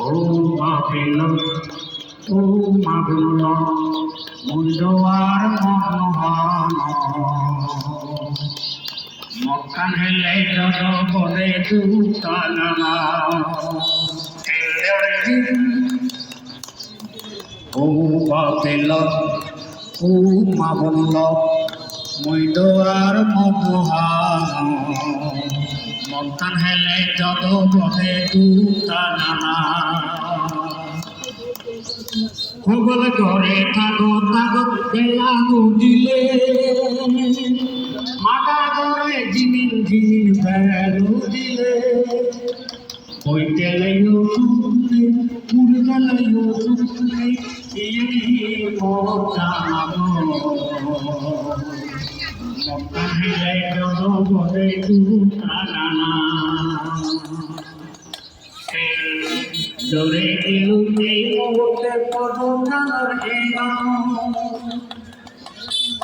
ও মাপিল ও মাগুল মুন্ডোয়ার মহান মক্কান হেলে যত বলে দুতানা ও মাপিল ও মাগুল মুন্ডোয়ার মহান মক্কান হেলে যত বলে দুতানা খবর করে কাগজ কাগজ বেলা দিলে মাথা করে জিনিন জিনিন বেলু দিলে ওই গেলেও শুনলে পুরো গেলেও শুনলে এই জানাবো মক্কা হেলে যত বলে দুতানা জোরে দিলু এই মুহূর্তে পদনার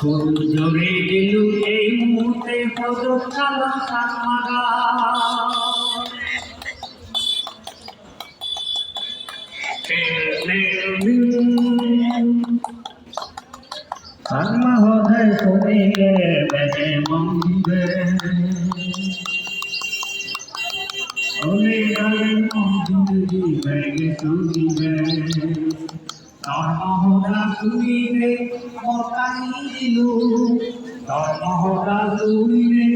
খুব জোরে দিলু এই মুহূর্তে পদনার সামাগা কর্ম হতে শুনিলে বেজে মন্দে ওরে গলে মন্দিরি বেগে শুনিবে ধর্মহরা শুনিলে মতানি দিলু ধর্মহরা শুনিলে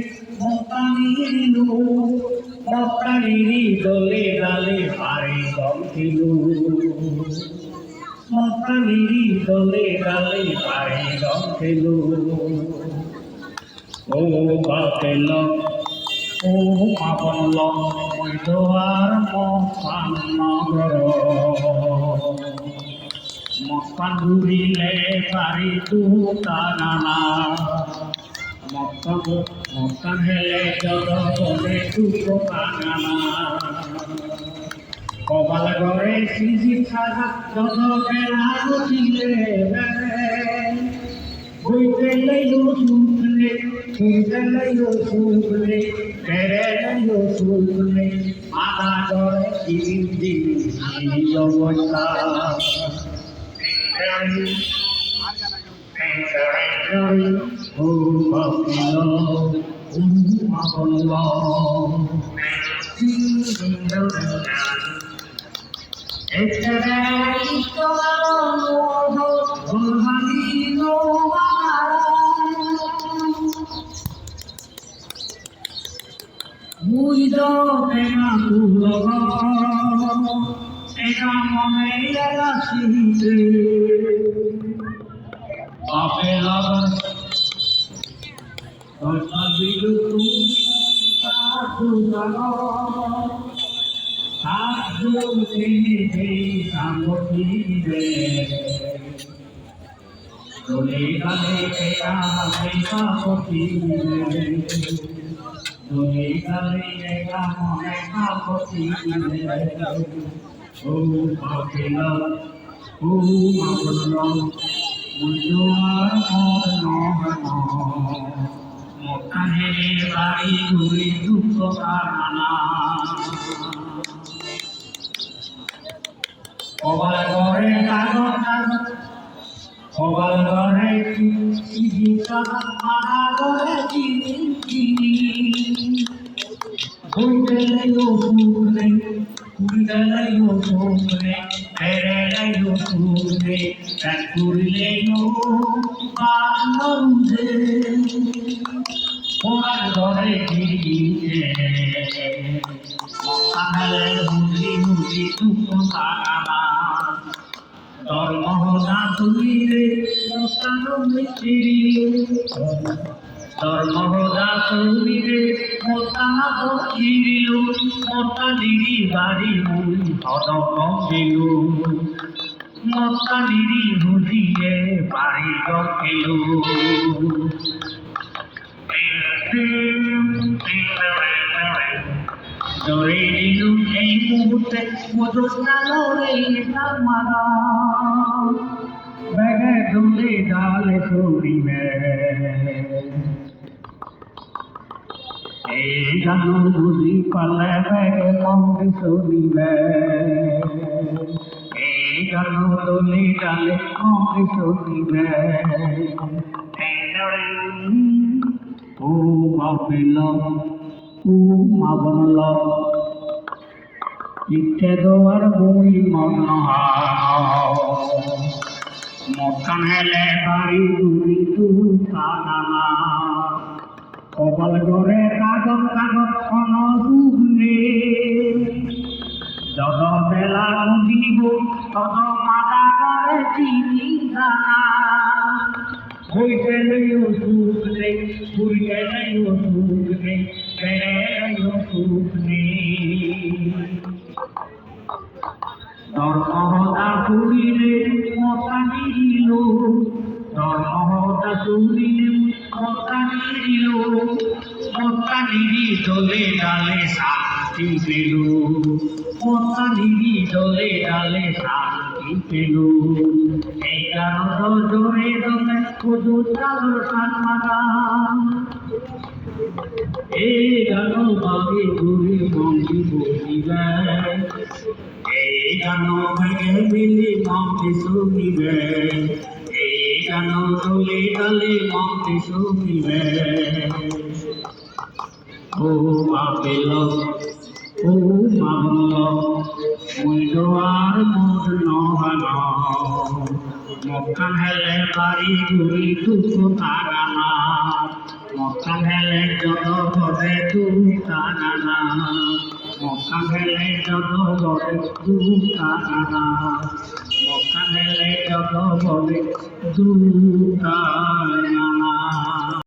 মতানি দিলু মতানিরি দলে গালে পারে গম দিলু মতানিরি দলে গালে পারে গম দিলু ও বাপেল ও মাবল মৈদোয়ার মকান নগর মকান ঘুরিলে পারি দুতানা মকান হেলে যত বলে দুতানা কপাল ঘরে সিজি খাজা যত বেলা দিলে বইতে লইও শুনলে শুনতে লইও শুনলে বেড়ে লইও শুনলে মাথা ধরে দিন দিন এই অবস্থা ও বাপিল ও মাবল Muido pena tulogo, eka mone ela sinte. Apela, dosa bilu tulogo, satu sini samboti be. Dole gale eka mone samboti be. Dole gale eka mone samboti be. Oh, Apela, oh, Mabula, Mujuar Mohan, Mokane Bari Guri Dukkana. Kobal gore kagot kagot, kobal gore cici kagot, mana gore cici cici. Kundalayo sumne, kundalayo sumne, perelayo sumne, dan kurileyo panude. Kobal gore cici, mokane muji muji dukkana. ধর্মহরা তুলিলে মতানো মিটিরিলে ধর্মহরা তুলিলে মতানো চিরিল মতানিরি বাড়ি মুই হদকম দিল মতানিরি বুঝিয়ে বাড়ি গেল ধরে দিলু এই মুহূর্তে মধুস্নানো এই মারা বেগে দুলে ডালে সরিবে জানো বুঝি পালে ব্যাগে মন্দি শুনিবে জানো দলি ডালে মন্দি শুনিবে ও ভাবিল ও মাবল ইচ্ছে দোয়ার বই মন মকান হেলে বাড়ি দুরি তু কানা কপাল করে কাগজ কাগজ খন দুগুনে যত বেলা নদীব তত মাতা করে চিনি দানা হইতে নেই সুখ নেই ঘুরতে নেই সুখ নেই বেড়ে নেই সুখ নেই ধর্মহতা শুনিলে মতানি দিল ধর্মহতা শুনিলে মতানি দিল মতানি দলে ডালে শান্তি পেল মতানি দলে ডালে শান্তি পেল এই কারণ জোরে দমে শুধু চালর সান্মানা এই গান ভাবে ঘুরি মন্দি বলিবে এই গান ভেঙে মিলি মন্দি শুনিবে এই গান দলে দলে মন্দি শুনিবে ও আপেল ও মামল মুই দোয়ার মোর নহান মক্কান হেলে বাড়ি ঘুরি দুঃখ তারানা মক্কান হেলে যত ঘরে দুঃখানা মক্কান হেলে যত ঘরে দুঃখানা মক্কান হেলে যত ঘরে দুঃখানা